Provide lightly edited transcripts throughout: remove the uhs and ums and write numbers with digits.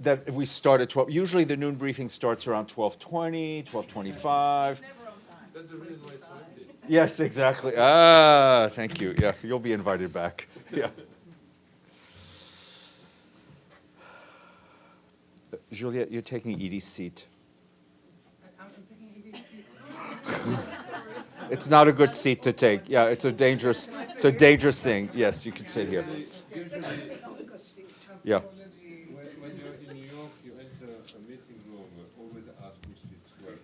that we start at 12. Usually the noon briefing starts around 12:20, 12:25. That's the reason why it's Monday. Yes, exactly. Ah, thank you. Yeah, you'll be invited back. Yeah. Juliette, you're taking Edie's seat. I'm taking Edie's seat. It's not a good seat to take. Yeah, it's a dangerous thing. Yes, you can sit here. Yeah. When you're in New York, you enter a meeting room, always ask which seats were.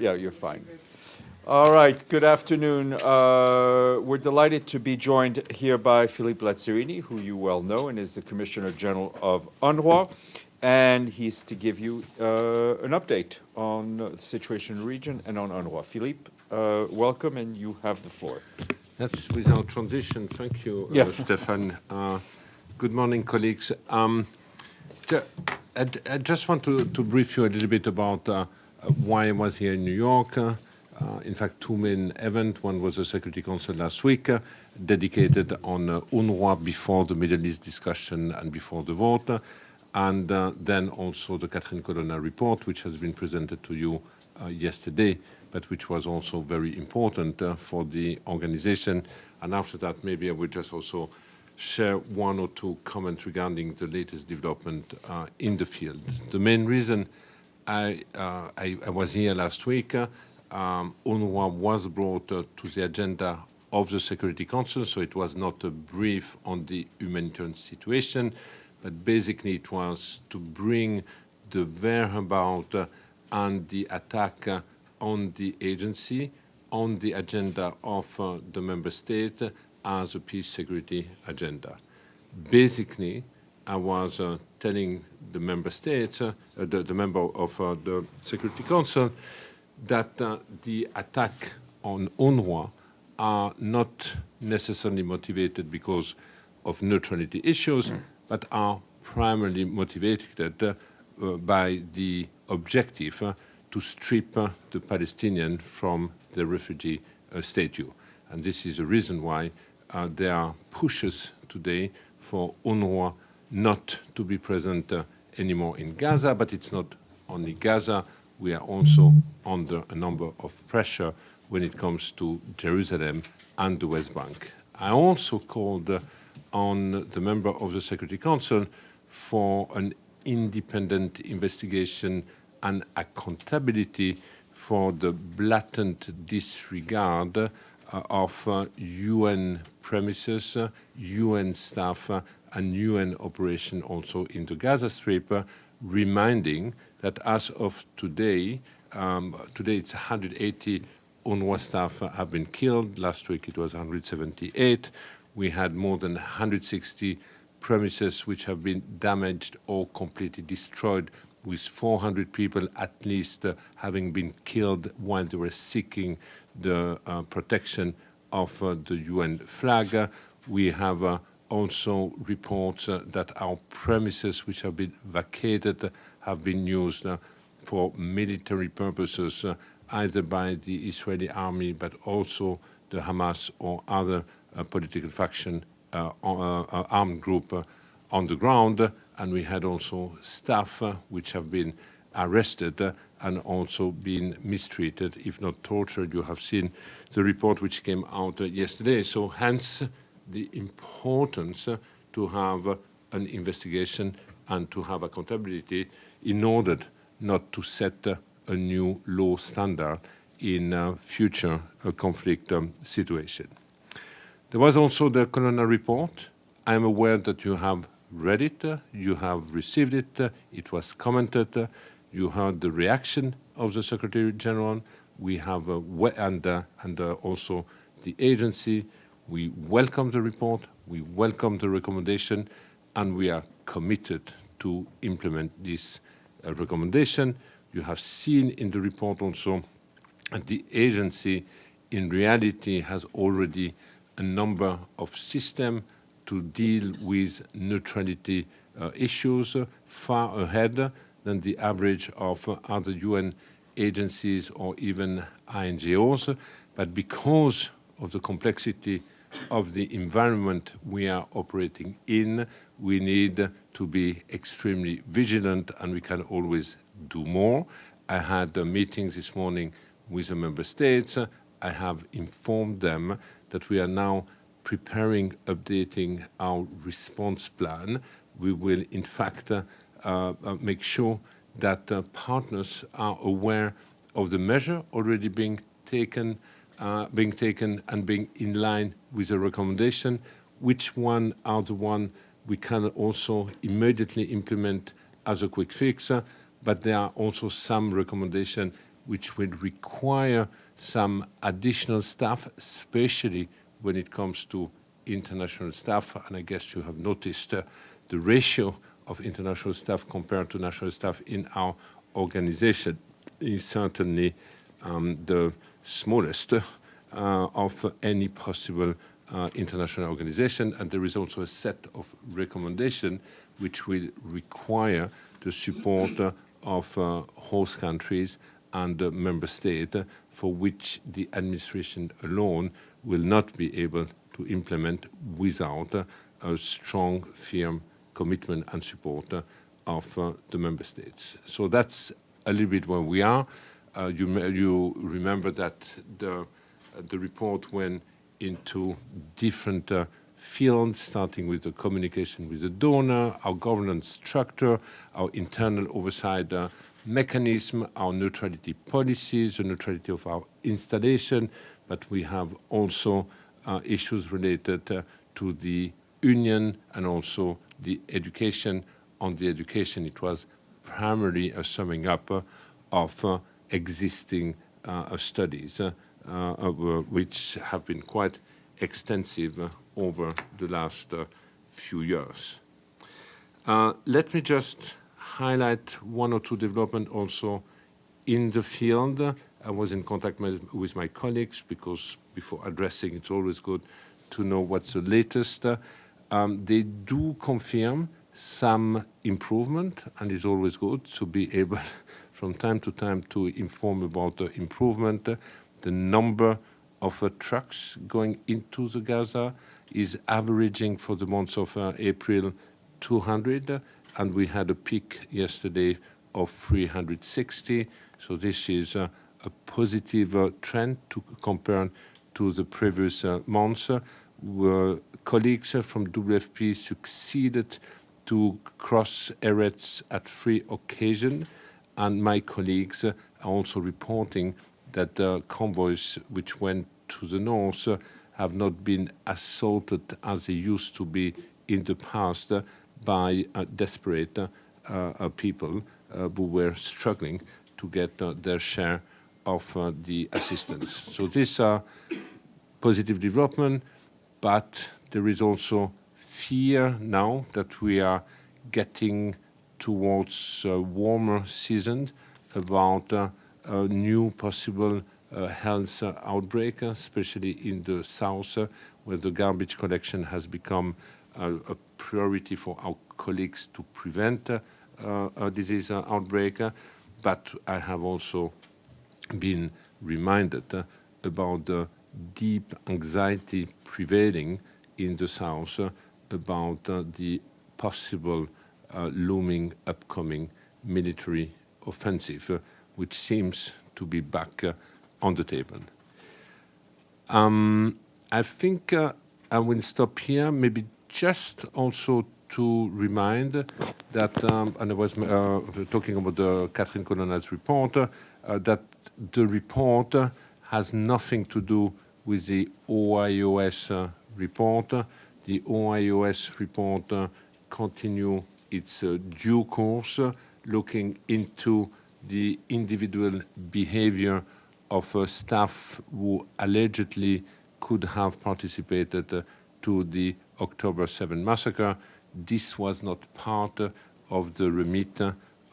Yeah, you're fine. All right, good afternoon. We're delighted to be joined here by Philippe Lazzarini, who you well know and is the Commissioner General of UNRWA. And he's to give you an update on the situation in the region and on UNRWA. Philippe, welcome, and you have the floor. That's without transition. Thank you, Stefan. Good morning, colleagues. I just want to brief you a little bit about why I was here in New York. In fact, two main events. One was the Security Council last week, dedicated on UNRWA before the Middle East discussion and before the vote. And then also the Catherine Colonna report, which has been presented to you yesterday, but which was also very important for the organization. And after that, maybe I would just also share one or two comments regarding the latest development in the field. The main reason I was here last week, UNRWA was brought to the agenda of the Security Council, so it was not a brief on the humanitarian situation, but basically it was to bring the whereabout and the attack on the agency on the agenda of the member state as a peace security agenda. Basically, I was telling the member states, the member of the Security Council, that the attack on UNRWA are not necessarily motivated because of neutrality issues, but are primarily motivated by the objective to strip the Palestinians from the refugee status. And this is the reason why there are pushes today for UNRWA not to be present anymore in Gaza, but it's not only Gaza. We are also under a number of pressure when it comes to Jerusalem and the West Bank. I also called on the member of the Security Council for an independent investigation and accountability for the blatant disregard of UN premises, UN staff, and UN operation also in the Gaza Strip, reminding that as of today, it's 180 UNRWA staff have been killed. Last week it was 178. We had more than 160 premises which have been damaged or completely destroyed, with 400 people at least having been killed while they were seeking the protection of the UN flag. We have also reports that our premises which have been vacated have been used for military purposes, either by the Israeli army, but also the Hamas or other political faction armed group on the ground. And we had also staff which have been arrested and also been mistreated, if not tortured. You have seen the report which came out yesterday. So hence the importance to have an investigation and to have accountability in order not to set a new low standard in future conflict situation. There was also the Colonna report. I am aware that you have read it, you have received it, it was commented, you heard the reaction of the Secretary General. We have and also the agency. We welcome the report, we welcome the recommendation, and we are committed to implement this recommendation. You have seen in the report also that the agency in reality has already a number of systems to deal with neutrality issues far ahead than the average of other UN agencies or even INGOs. But because of the complexity of the environment we are operating in, we need to be extremely vigilant, and we can always do more. I had a meeting this morning with the member states. I have informed them that we are now preparing, updating our response plan. We will, in fact, make sure that partners are aware of the measure already being taken and being in line with the recommendation, which one are the one we can also immediately implement as a quick fix, but there are also some recommendations which will require some additional staff, especially when it comes to international staff. And I guess you have noticed the ratio of international staff compared to national staff in our organization is certainly the smallest of any possible international organization. And there is also a set of recommendations which will require the support of host countries and member states, for which the administration alone will not be able to implement without a strong, firm commitment and support of the member states. So that's a little bit where we are. You remember that the report went into different fields, starting with the communication with the donor, our governance structure, our internal oversight mechanism, our neutrality policies, the neutrality of our installation, but we have also issues related to the union and also the education. On the education, it was primarily a summing up of existing studies, which have been quite extensive over the last few years. Let me just highlight one or two developments also in the field. I was in contact with my colleagues because before addressing, it's always good to know what's the latest. They do confirm some improvement, and it's always good to be able from time to time to inform about the improvement. The number of trucks going into the Gaza is averaging for the months of April 200, and we had a peak yesterday of 360. So this is a positive trend to compare to the previous months. Colleagues from WFP succeeded to cross Eretz at 3 occasions, and my colleagues are also reporting that the convoys which went to the north have not been assaulted as they used to be in the past by desperate people who were struggling to get their share of the assistance. So these are positive development, but there is also fear now that we are getting towards a warmer season about a new possible health outbreak, especially in the south, where the garbage collection has become a priority for our colleagues to prevent a disease outbreak. But I have also been reminded about the deep anxiety prevailing in the south about the possible looming upcoming military offensive, which seems to be back on the table. I think I will stop here, maybe just also to remind that, and I was talking about the Catherine Colonna's report, that the report has nothing to do with the OIOS report. The OIOS report continue its due course, looking into the individual behavior of staff who allegedly could have participated to the October 7 massacre. This was not part of the remit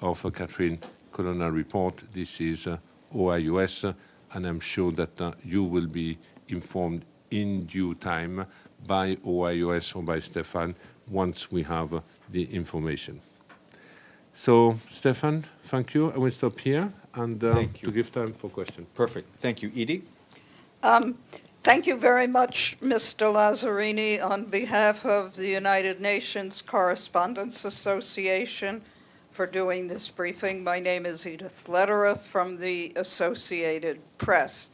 of Catherine Colonna report. This is OIOS, and I'm sure that you will be informed in due time by OIOS or by Stefan once we have the information. So, Stefan, thank you. I will stop here and to give time for questions. Perfect. Thank you. Edie? Thank you very much, Mr. Lazzarini. On behalf of the United Nations Correspondents Association for doing this briefing, my name is Edith Lederer from the Associated Press,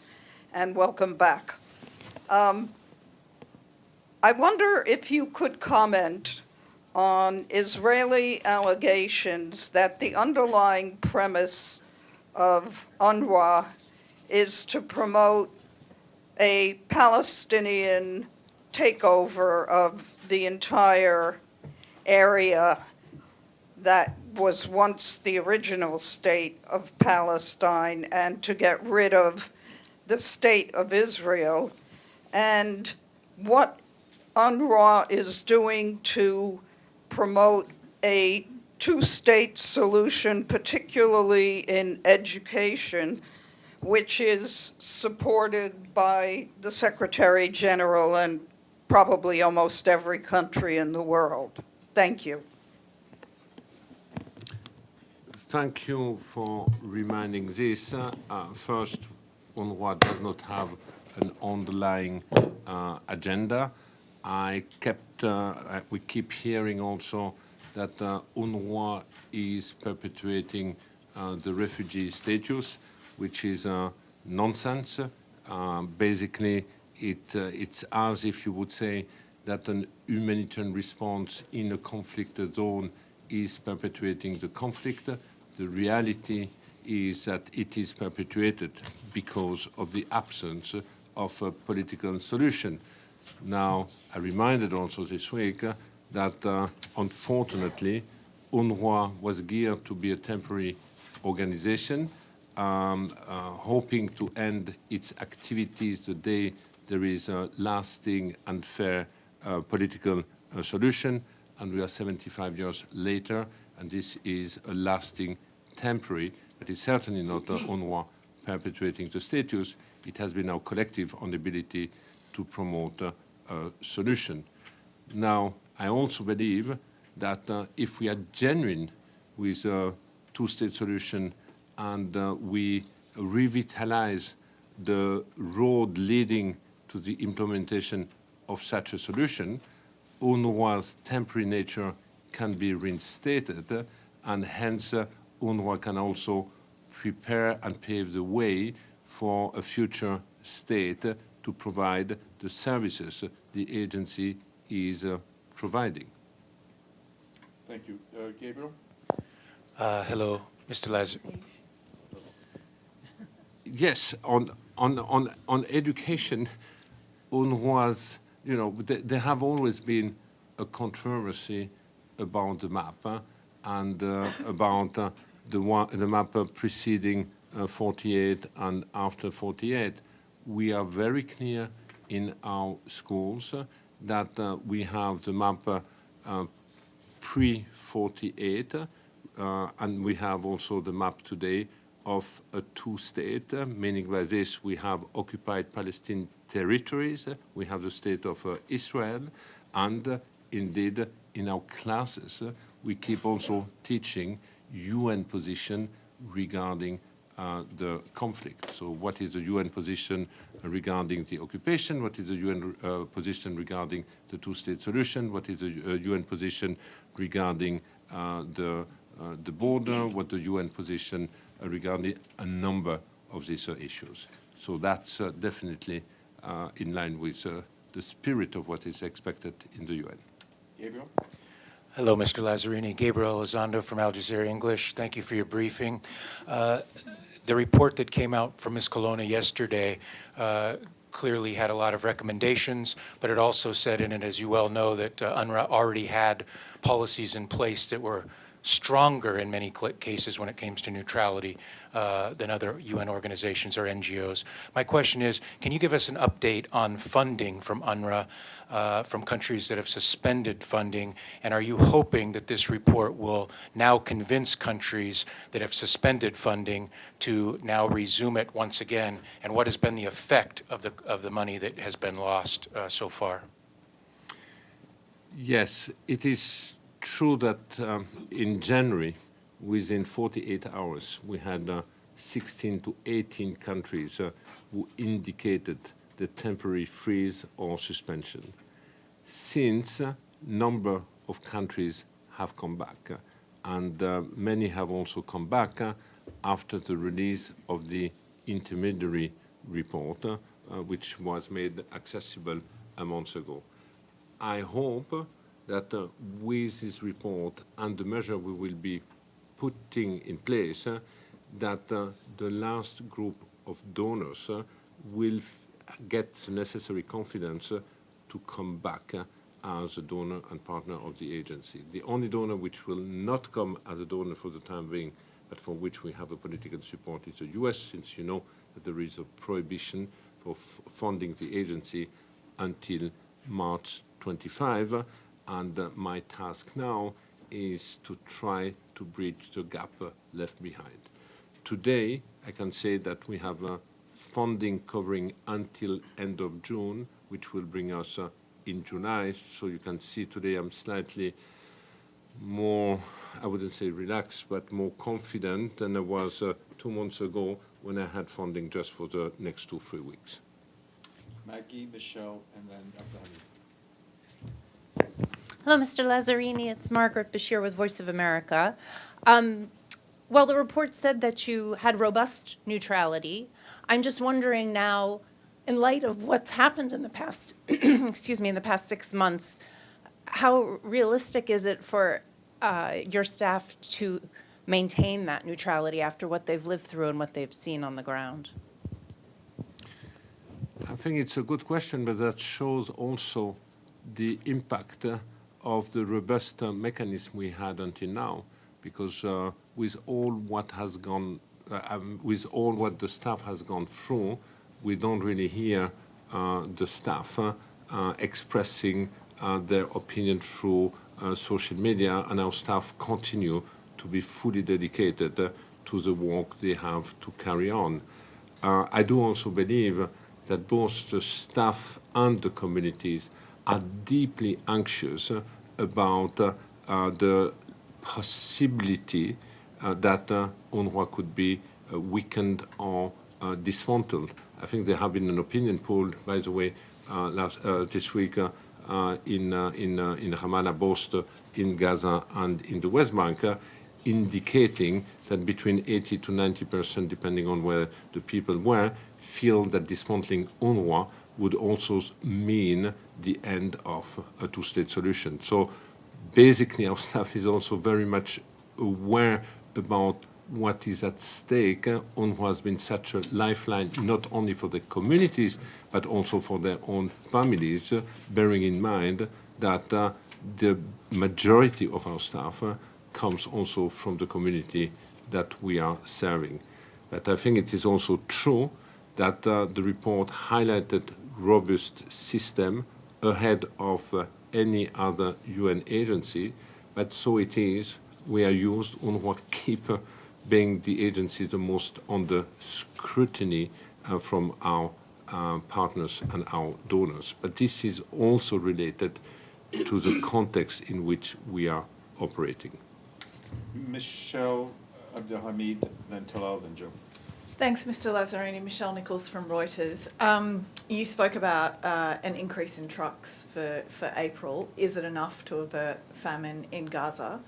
and welcome back. I wonder if you could comment on Israeli allegations that the underlying premise of UNRWA is to promote a Palestinian takeover of the entire area that was once the original state of Palestine, and to get rid of the state of Israel, and what UNRWA is doing to promote a two-state solution, particularly in education, which is supported by the Secretary General and probably almost every country in the world. Thank you. Thank you for reminding this. First, UNRWA does not have an underlying agenda. We keep hearing also that UNRWA is perpetuating the refugee status, which is nonsense. Basically, it's as if you would say that an humanitarian response in a conflict zone is perpetuating the conflict. The reality is that it is perpetuated because of the absence of a political solution. Now, I reminded also this week that unfortunately, UNRWA was geared to be a temporary organization, hoping to end its activities the day there is a lasting and fair political solution, and we are 75 years later, and this is a lasting temporary, but it's certainly not UNRWA perpetuating the status. It has been our collective inability to promote a solution. Now, I also believe that if we are genuine with a two-state solution and we revitalize the road leading to the implementation of such a solution, UNRWA's temporary nature can be reinstated, and hence UNRWA can also prepare and pave the way for a future state to provide the services the agency is providing. Thank you. Gabriel? Hello, Mr. Lazzarini. Yes, on education, UNRWA's, there have always been a controversy about the map and about the map preceding 48 and after 48. We are very clear in our schools that we have the map pre-48, and we have also the map today of a two-state, meaning by this we have occupied Palestinian territories, we have the state of Israel, and indeed in our classes we keep also teaching UN position regarding the conflict. So what is the UN position regarding the occupation? What is the UN position regarding the two-state solution? What is the UN position regarding the border? What the UN position regarding a number of these issues? So that's definitely in line with the spirit of what is expected in the UN. Gabriel? Hello, Mr. Lazzarini. Gabriel Elizondo from Al Jazeera English. Thank you for your briefing. The report that came out from Ms. Colonna yesterday clearly had a lot of recommendations, but it also said in it, as you well know, that UNRWA already had policies in place that were stronger in many cases when it came to neutrality than other UN organizations or NGOs. My question is, can you give us an update on funding from UNRWA from countries that have suspended funding, and are you hoping that this report will now convince countries that have suspended funding to now resume it once again, and what has been the effect of the money that has been lost so far? Yes, it is true that in January, within 48 hours, we had 16 to 18 countries who indicated the temporary freeze or suspension. Since a number of countries have come back, and many have also come back after the release of the intermediary report, which was made accessible a month ago. I hope that with this report and the measure we will be putting in place, that the last group of donors will get the necessary confidence to come back as a donor and partner of the agency. The only donor which will not come as a donor for the time being, but for which we have a political support, is the US, since you know that there is a prohibition for funding the agency until March 25, and my task now is to try to bridge the gap left behind. Today, I can say that we have funding covering until end of June, which will bring us in July. So you can see today I'm slightly more, I wouldn't say relaxed, but more confident than I was 2 months ago when I had funding just for the next 2-3 weeks. Maggie, Michelle, and then Dr. Hamid. Hello, Mr. Lazzarini. It's Margaret Bashir with Voice of America. Well, the report said that you had robust neutrality. I'm just wondering now, in light of what's happened in the past, excuse me, in the past 6 months, how realistic is it for your staff to maintain that neutrality after what they've lived through and what they've seen on the ground? I think it's a good question, but that shows also the impact of the robust mechanism we had until now, because with all what has gone, with all what the staff has gone through, we don't really hear the staff expressing their opinion through social media, and our staff continue to be fully dedicated to the work they have to carry on. I do also believe that both the staff and the communities are deeply anxious about the possibility that UNRWA could be weakened or dismantled. I think there have been an opinion poll, by the way, this week in Ramallah, both in Gaza and in the West Bank, indicating that between 80 to 90%, depending on where the people were, feel that dismantling UNRWA would also mean the end of a two-state solution. So basically, our staff is also very much aware about what is at stake. UNRWA has been such a lifeline, not only for the communities, but also for their own families, bearing in mind that the majority of our staff comes also from the community that we are serving. But I think it is also true that the report highlighted robust system ahead of any other UN agency, but so it is. We are used, UNRWA keep being the agency the most under scrutiny from our partners and our donors. But this is also related to the context in which we are operating. Michelle, Abdelhamid, then Talal, then Joe. Thanks, Mr. Lazzarini. Michelle Nichols from Reuters. You spoke about an increase in trucks for April. Is it enough to avert famine in Gaza?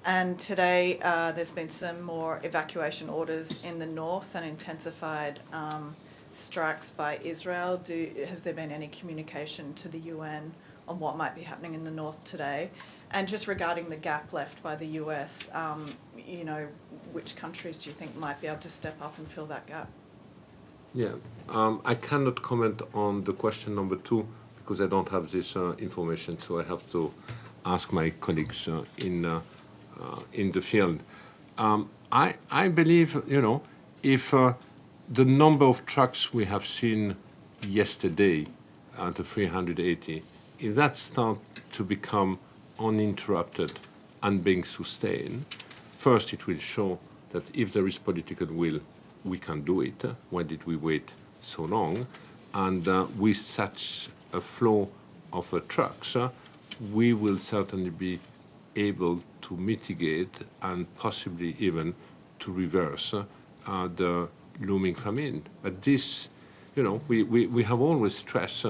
And today there's been some more evacuation orders in the north and intensified strikes by Israel. Has there been any communication to the UN on what might be happening in the north today? And just regarding the gap left by the US, which countries do you think might be able to step up and fill that gap? Yeah, I cannot comment on the question number 2 because I don't have this information, so I have to ask my colleagues in the field. I believe, if the number of trucks we have seen yesterday, the 380, if that starts to become uninterrupted and being sustained, first it will show that if there is political will, we can do it. Why did we wait so long? And with such a flow of trucks, we will certainly be able to mitigate and possibly even to reverse the looming famine. But this we have always stressed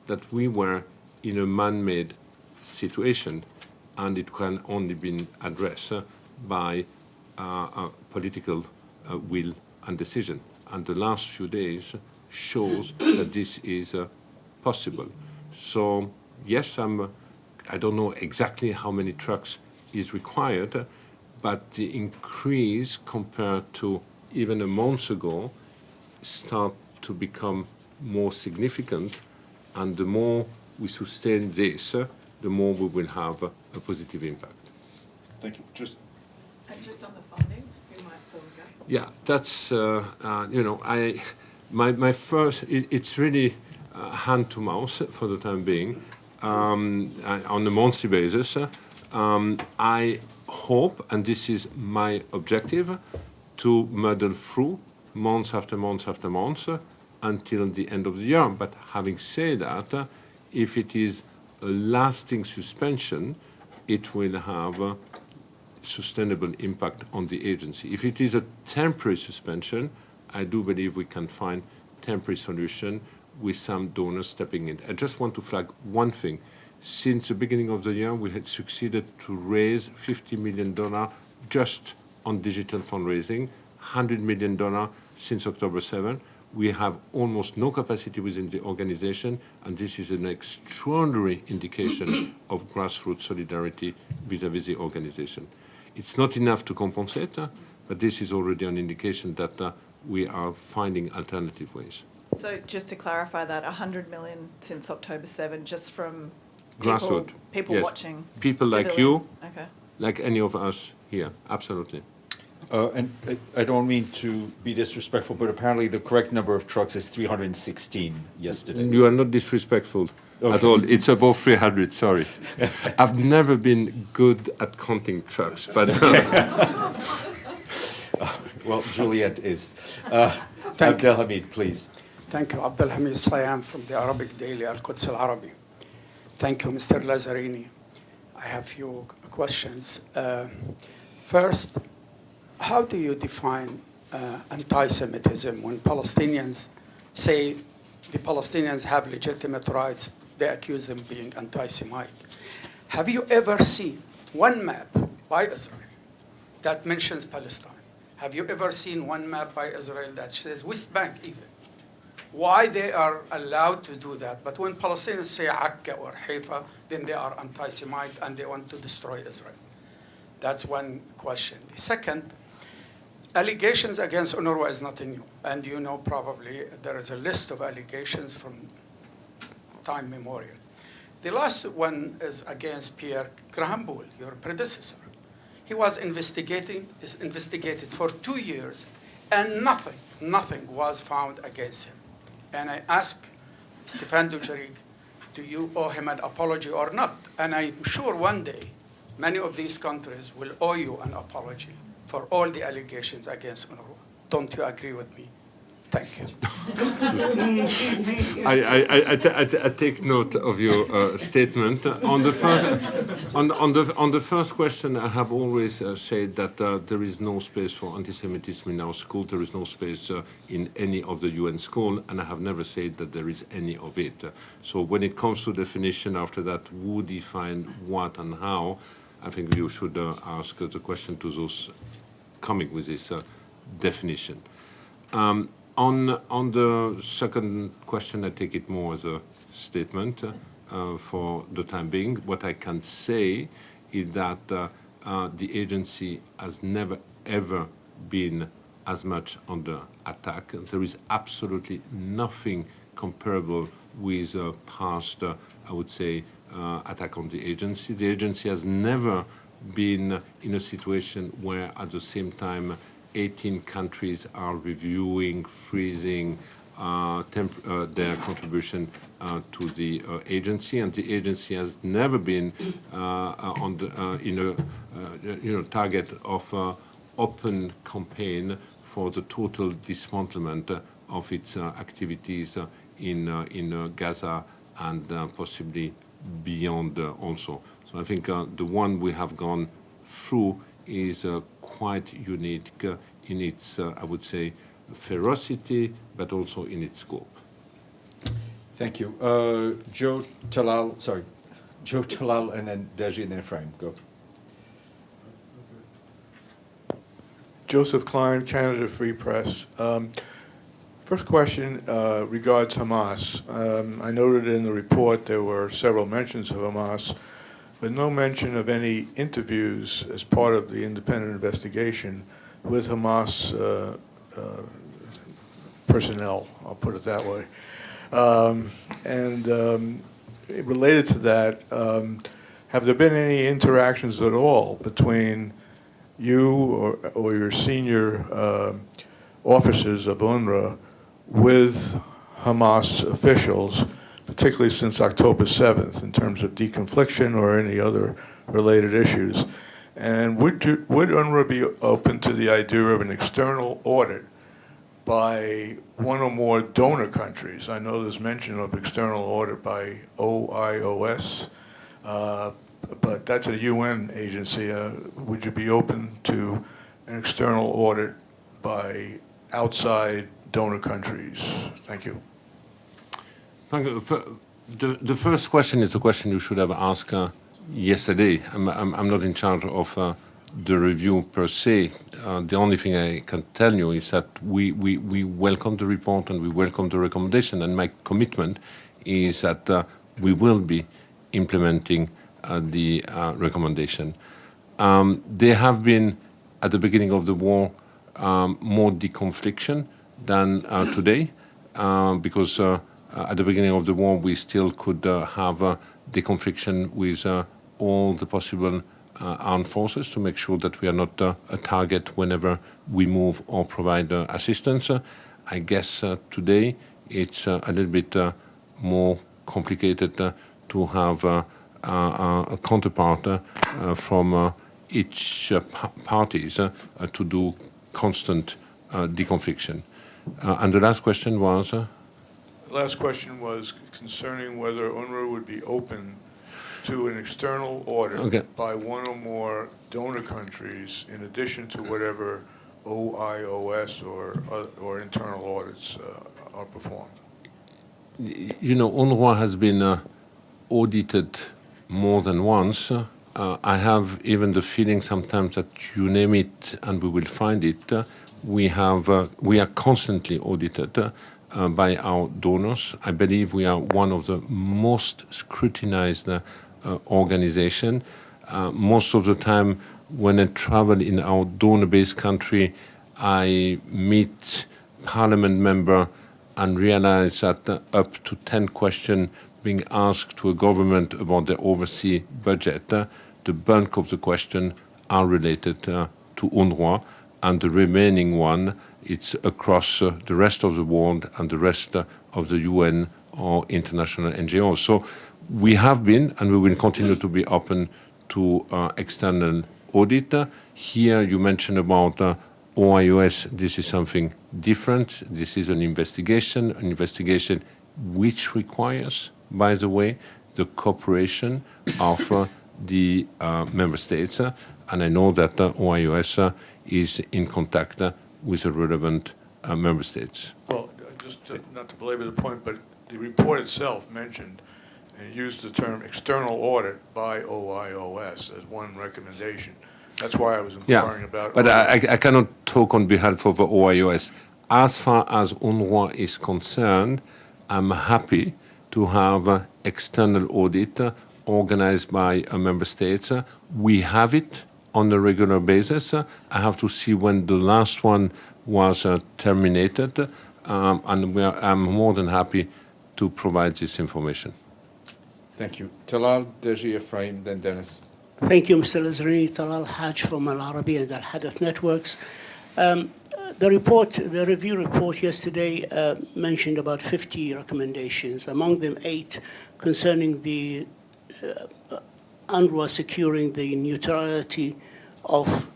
that we were in a man-made situation, and it can only be addressed by political will and decision. And the last few days shows that this is possible. So yes, I don't know exactly how many trucks is required, but the increase compared to even a month ago start to become more significant, and the more we sustain this, the more we will have a positive impact. Thank you. And just on the funding, you might fill the gap. Yeah, that's my first. It's really hand to mouth for the time being, on a monthly basis. I hope, and this is my objective, to muddle through month after month after month until the end of the year. But having said that, if it is a lasting suspension, it will have a sustainable impact on the agency. If it is a temporary suspension, I do believe we can find temporary solution with some donors stepping in. I just want to flag one thing. Since the beginning of the year, we had succeeded to raise $50 million just on digital fundraising, $100 million since October 7. We have almost no capacity within the organization, and this is an extraordinary indication of grassroots solidarity vis-à-vis the organization. It's not enough to compensate, but this is already an indication that we are finding alternative ways. So just to clarify that, 100 million since October 7, just from Grassroots. people Yes. watching. People like civilian. you, Okay. like any of us here, absolutely. And I don't mean to be disrespectful, but apparently the correct number of trucks is 316 yesterday. You are not disrespectful at all. It's above 300, sorry. I've never been good at counting trucks, but... Well, Juliet is. Thank you. Abdelhamid, please. Thank you. Abdelhamid Sayam from the Arabic daily Al-Quds Al-Arabi. Thank you, Mr. Lazzarini. I have a few questions. First, how do you define anti-Semitism when Palestinians say the Palestinians have legitimate rights? They accuse them of being anti-Semite. Have you ever seen one map by Israel that mentions Palestine? Have you ever seen one map by Israel that says West Bank even? Why they are allowed to do that? But when Palestinians say Akka or Haifa, then they are anti-Semite and they want to destroy Israel. That's one question. The second, allegations against UNRWA is nothing new. And you know probably there is a list of allegations from time memorial. The last one is against Pierre Graham-Bull, your predecessor. He was investigated for 2 years, and nothing was found against him. And I asked Stéphane Dujarric, do you owe him an apology or not? And I'm sure one day, many of these countries will owe you an apology for all the allegations against UNRWA. Don't you agree with me? Thank you. I take note of your statement. On the first question, I have always said that there is no space for anti-Semitism in our school. There is no space in any of the UN school, and I have never said that there is any of it. So when it comes to definition after that, who define what and how, I think you should ask the question to those coming with this definition. On the second question, I take it more as a statement for the time being. What I can say is that the agency has never, ever been as much under attack. There is absolutely nothing comparable with past, I would say, attack on the agency. The agency has never been in a situation where at the same time 18 countries are reviewing, freezing their contribution to the agency, and the agency has never been target of open campaign for the total dismantlement of its activities in Gaza and possibly beyond also. So I think the one we have gone through is quite unique in its, I would say, ferocity, but also in its scope. Thank you. Joe Talal, and then Deji, and then Ephraim. Go. Joseph Klein, Canada Free Press. First question regards Hamas. I noted in the report there were several mentions of Hamas, but no mention of any interviews as part of the independent investigation with Hamas personnel, I'll put it that way. Related to that, have there been any interactions at all between you or your senior officers of UNRWA with Hamas officials, particularly since October 7th, in terms of deconfliction or any other related issues? And would UNRWA be open to the idea of an external audit by one or more donor countries? I know there's mention of external audit by OIOS, but that's a UN agency. Would you be open to an external audit by outside donor countries? Thank you. Thank you. The first question is the question you should have asked yesterday. I'm not in charge of the review per se. The only thing I can tell you is that we welcome the report and we welcome the recommendation, and my commitment is that we will be implementing the recommendation. There have been, at the beginning of the war, more deconfliction than today, because at the beginning of the war we still could have deconfliction with all the possible armed forces to make sure that we are not a target whenever we move or provide assistance. I guess today it's a little bit more complicated to have a counterpart from each parties to do constant deconfliction. And the last question was? The last question was concerning whether UNRWA would be open to an external audit by one or more donor countries in addition to whatever OIOS or internal audits are performed. You know, UNRWA has been audited more than once. I have even the feeling sometimes that you name it and we will find it. We are constantly audited by our donors. I believe we are one of the most scrutinized organization. Most of the time when I travel in our donor-based country, I meet parliament member and realize that up to 10 questions being asked to a government about their overseas budget, the bulk of the questions are related to UNRWA, and the remaining one, it's across the rest of the world and the rest of the UN or international NGOs. So we have been, and we will continue to be open to external audit. Here you mentioned about OIOS. This is something different. This is an investigation which requires, by the way, the cooperation of the member states. And I know that OIOS is in contact with the relevant member states. Well, just not to belabor the point, but the report itself mentioned and used the term external audit by OIOS as one recommendation. That's why I was inquiring about. But I cannot talk on behalf of OIOS. As far as UNRWA is concerned, I'm happy to have external audit organized by a member state. We have it on a regular basis. I have to see when the last one was terminated, and I'm more than happy to provide this information. Thank you. Talal, Deji, Ephraim, then Dennis. Thank you, Mr. Lazzarini. Talal Haj from Al Arabi and Al Hadath Networks. The review report yesterday mentioned about 50 recommendations, among them 8 concerning the UNRWA securing the neutrality of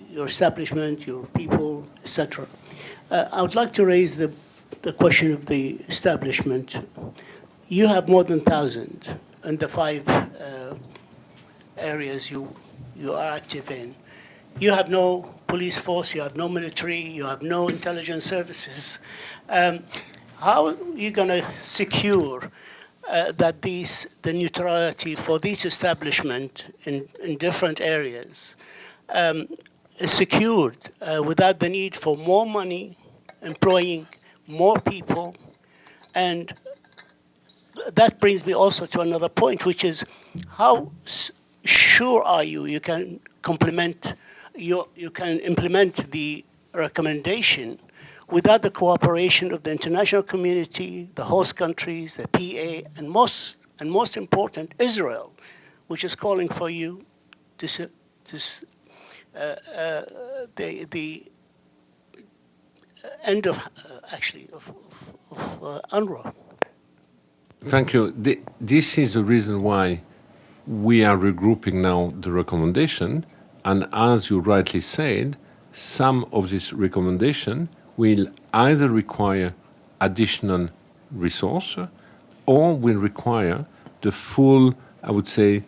your establishment, your people, etc. I would like to raise the question of the establishment. You have more than 1,000 in the 5 areas you are active in. You have no police force, you have no military, you have no intelligence services. how are you going to secure that the neutrality for these establishments in different areas is secured without the need for more money, employing more people? And that brings me also to another point, which is how sure are you can implement the recommendation without the cooperation of the international community, the host countries, the PA, and most important, Israel, which is calling for you the end of UNRWA. Thank you. This is the reason why we are regrouping now the recommendation, and as you rightly said, some of this recommendation will either require additional resource or will require the full, I would say,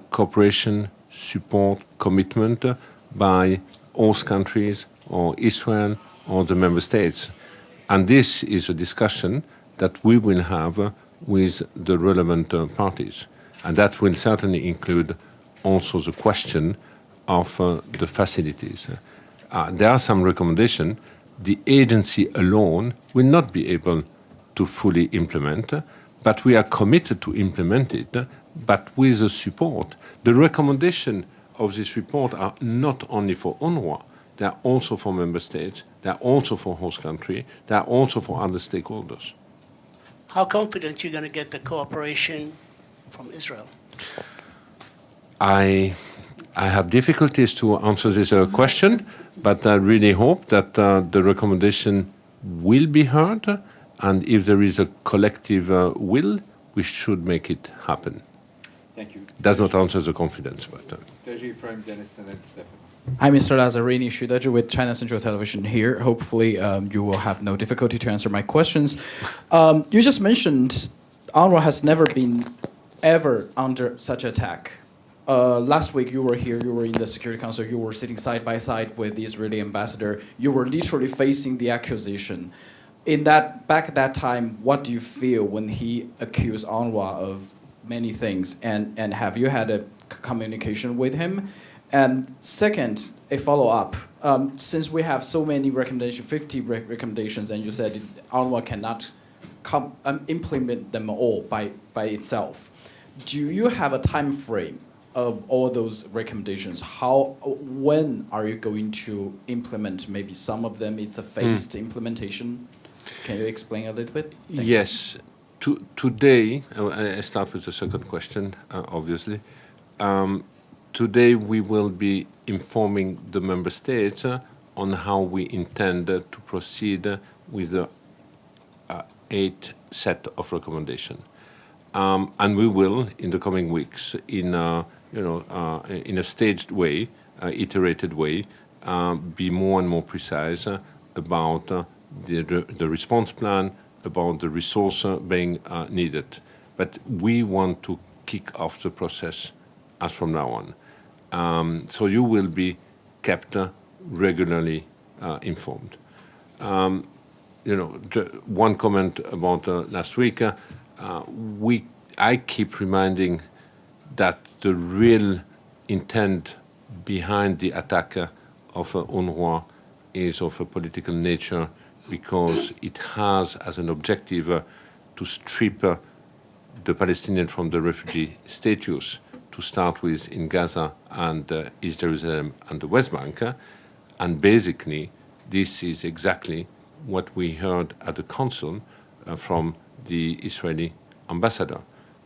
cooperation, support, commitment by host countries or Israel or the member states. And this is a discussion that we will have with the relevant parties. And that will certainly include also the question of the facilities. There are some recommendations the agency alone will not be able to fully implement, but we are committed to implement it, but with the support. The recommendations of this report are not only for UNRWA, they are also for member states, they are also for host country, they are also for other stakeholders. How confident you're going to get the cooperation from Israel? I have difficulties to answer this question, but I really hope that the recommendation will be heard, and if there is a collective will, we should make it happen. Thank you. Does not answer the confidence, but... Deji, Ephraim, Dennis, and then Stefan. Hi, Mr. Lazzarini, Shudaji with China Central Television here. Hopefully you will have no difficulty to answer my questions. You just mentioned UNRWA has never been ever under such attack. Last week you were here, you were in the Security Council, you were sitting side by side with the Israeli ambassador. You were literally facing the accusation. Back at that time, what do you feel when he accused UNRWA of many things? And have you had a communication with him? And second, a follow-up. Since we have so many recommendations, 50 recommendations, and you said UNRWA cannot implement them all by itself, do you have a time frame of all those recommendations? When are you going to implement maybe some of them? It's a phased implementation. Can you explain a little bit? Yes. Today, I start with the second question, obviously. Today we will be informing the member states on how we intend to proceed with the 8 set of recommendations. And we will, in the coming weeks, in a staged way, iterated way, be more and more precise about the response plan, about the resource being needed. But we want to kick off the process as from now on. So you will be kept regularly informed. One comment about last week. I keep reminding that the real intent behind the attack of UNRWA is of a political nature, because it has as an objective to strip the Palestinians from the refugee status, to start with in Gaza and East Jerusalem and the West Bank. And basically, this is exactly what we heard at the Council from the Israeli ambassador,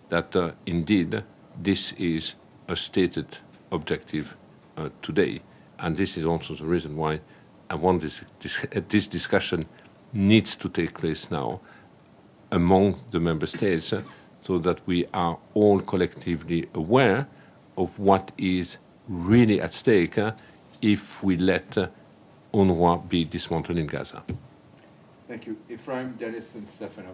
that indeed this is a stated objective today. And this is also the reason why I want this discussion needs to take place now among the member states, so that we are all collectively aware of what is really at stake if we let UNRWA be dismantled in Gaza. Thank you. Ephraim, Dennis, and Stefano.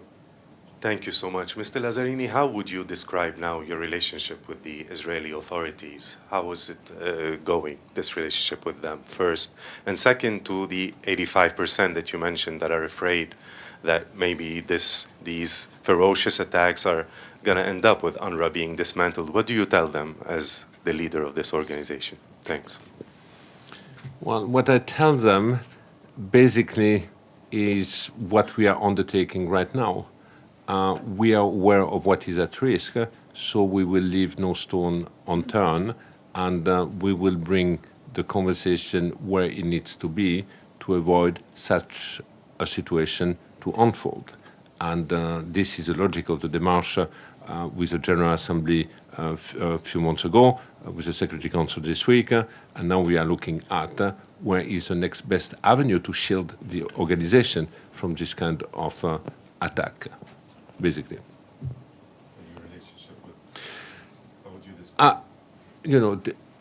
Thank you so much. Mr. Lazzarini, how would you describe now your relationship with the Israeli authorities? How is it going, this relationship with them, first? And second, to the 85% that you mentioned that are afraid that maybe these ferocious attacks are going to end up with UNRWA being dismantled. What do you tell them as the leader of this organization? Thanks. Well, what I tell them basically is what we are undertaking right now. We are aware of what is at risk, so we will leave no stone unturned, and we will bring the conversation where it needs to be to avoid such a situation to unfold. And this is the logic of the démarche with the General Assembly a few months ago, with the Security Council this week, and now we are looking at where is the next best avenue to shield the organization from this kind of attack, basically.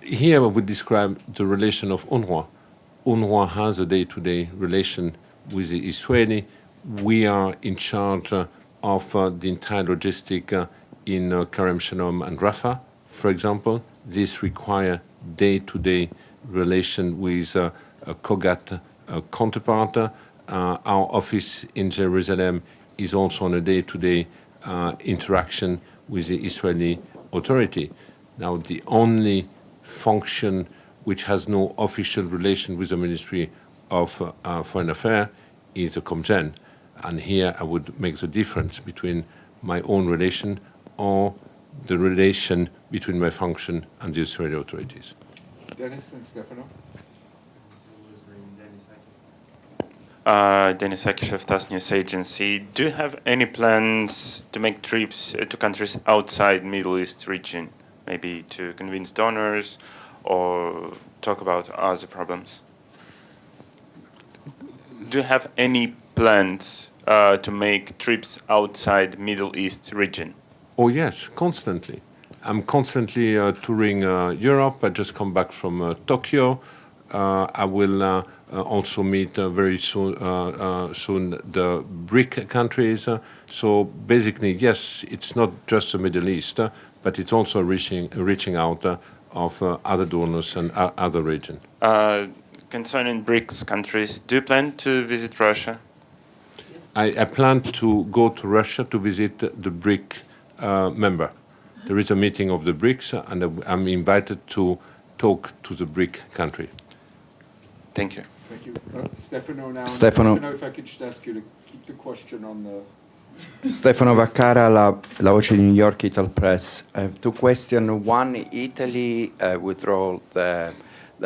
Here I would describe the relation of UNRWA. UNRWA has a day-to-day relation with the Israeli. We are in charge of the entire logistic in Kerem Shalom and Rafah, for example. This requires day-to-day relation with a COGAT counterpart. Our office in Jerusalem is also on a day-to-day interaction with the Israeli authority. Now, the only function which has no official relation with the Ministry of Foreign Affairs is the ComGen. And here I would make the difference between my own relation or the relation between my function and the Israeli authorities. Dennis and Stefano. Denis Akishev, TASS News Agency. Do you have any plans to make trips to countries outside Middle East region, maybe to convince donors or talk about other problems? Do you have any plans to make trips outside Middle East region? Oh yes, constantly. I'm constantly touring Europe. I just come back from Tokyo. I will also meet very soon the BRIC countries. So basically, yes, it's not just the Middle East, but it's also reaching out of other donors and other regions. Concerning BRICS countries, do you plan to visit Russia? I plan to go to Russia to visit the BRIC member. There is a meeting of the BRICS, and I'm invited to talk to the BRIC country. Thank you. Thank you. Stefano now. Stefano, if I could just ask you to keep the question on the... Stefano Vaccara, la voce di New York Ital Press. I have two questions. One, Italy withdrew the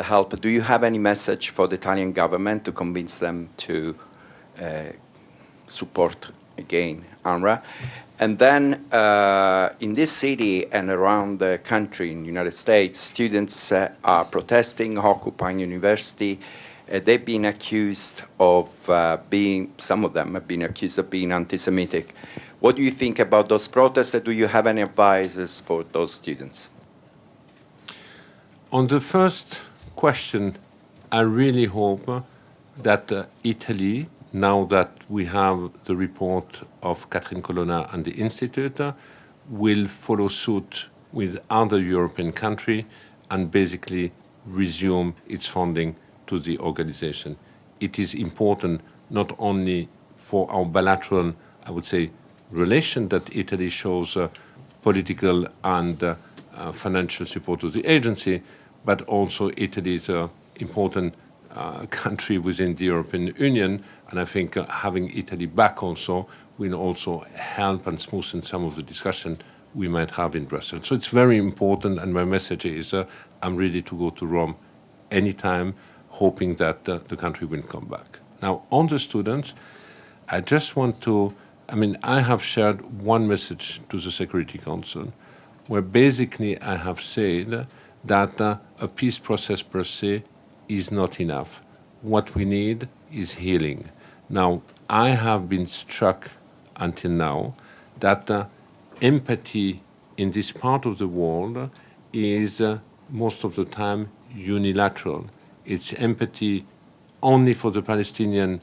help. Do you have any message for the Italian government to convince them to support again UNRWA? And then in this city and around the country in the United States, students are protesting, occupying university. They've been accused of some of them have been accused of being anti-Semitic. What do you think about those protests, and do you have any advices for those students? On the first question, I really hope that Italy, now that we have the report of Catherine Colonna and the Institute, will follow suit with other European countries and basically resume its funding to the organization. It is important not only for our bilateral, I would say, relation that Italy shows political and financial support to the agency, but also Italy is an important country within the European Union, and I think having Italy back also will also help and smoothen some of the discussion we might have in Brussels. So it's very important, and my message is I'm ready to go to Rome anytime, hoping that the country will come back. Now, on the students, I just want to, I have shared one message to the Security Council, where basically I have said that a peace process per se is not enough. What we need is healing. Now, I have been struck until now that empathy in this part of the world is most of the time unilateral. It's empathy only for the Palestinian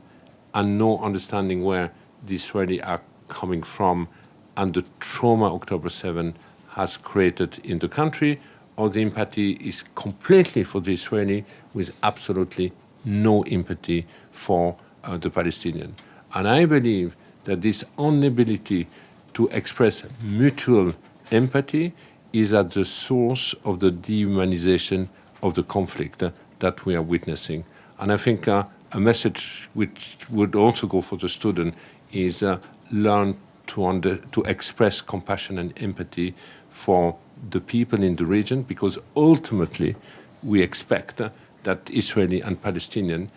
and no understanding where the Israelis are coming from and the trauma October 7 has created in the country, or the empathy is completely for the Israeli with absolutely no empathy for the Palestinian. And I believe that this inability to express mutual empathy is at the source of the dehumanization of the conflict that we are witnessing. And I think a message which would also go for the student is learn to express compassion and empathy for the people in the region, because ultimately we expect that Israeli and Palestinian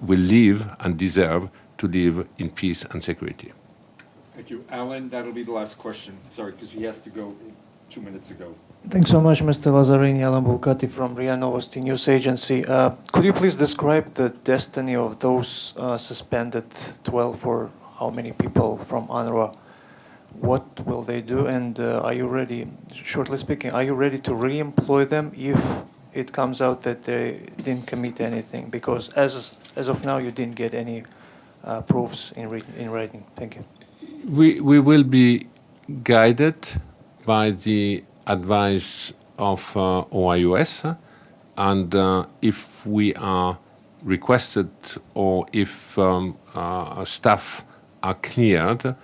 will live and deserve to live in peace and security. Thank you. Alan, that'll be the last question. Sorry, because he has to go 2 minutes ago. Thanks so much, Mr. Lazzarini. Alan Bulgati from RIA Novosti News Agency. Could you please describe the destiny of those suspended 12 or how many people from UNRWA? What will they do? And are you ready, shortly speaking, are you ready to re-employ them if it comes out that they didn't commit anything? Because as of now, you didn't get any proofs in writing. Thank you. We will be guided by the advice of OIUS, and if we are requested or if staff are cleared,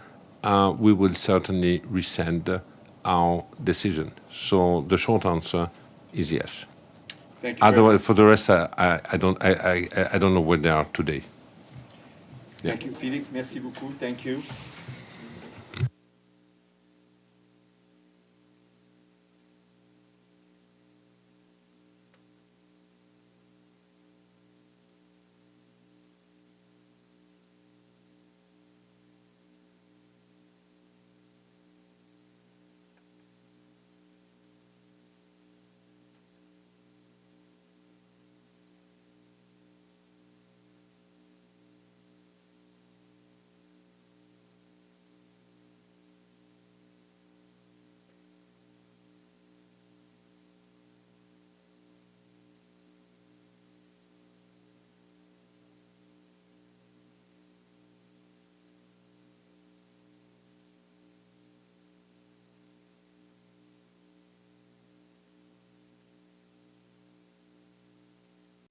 we will certainly rescind our decision. So the short answer is yes. Thank you. Otherwise, for the rest, I don't know where they are today. Thank you, Philippe. Merci beaucoup. Thank you.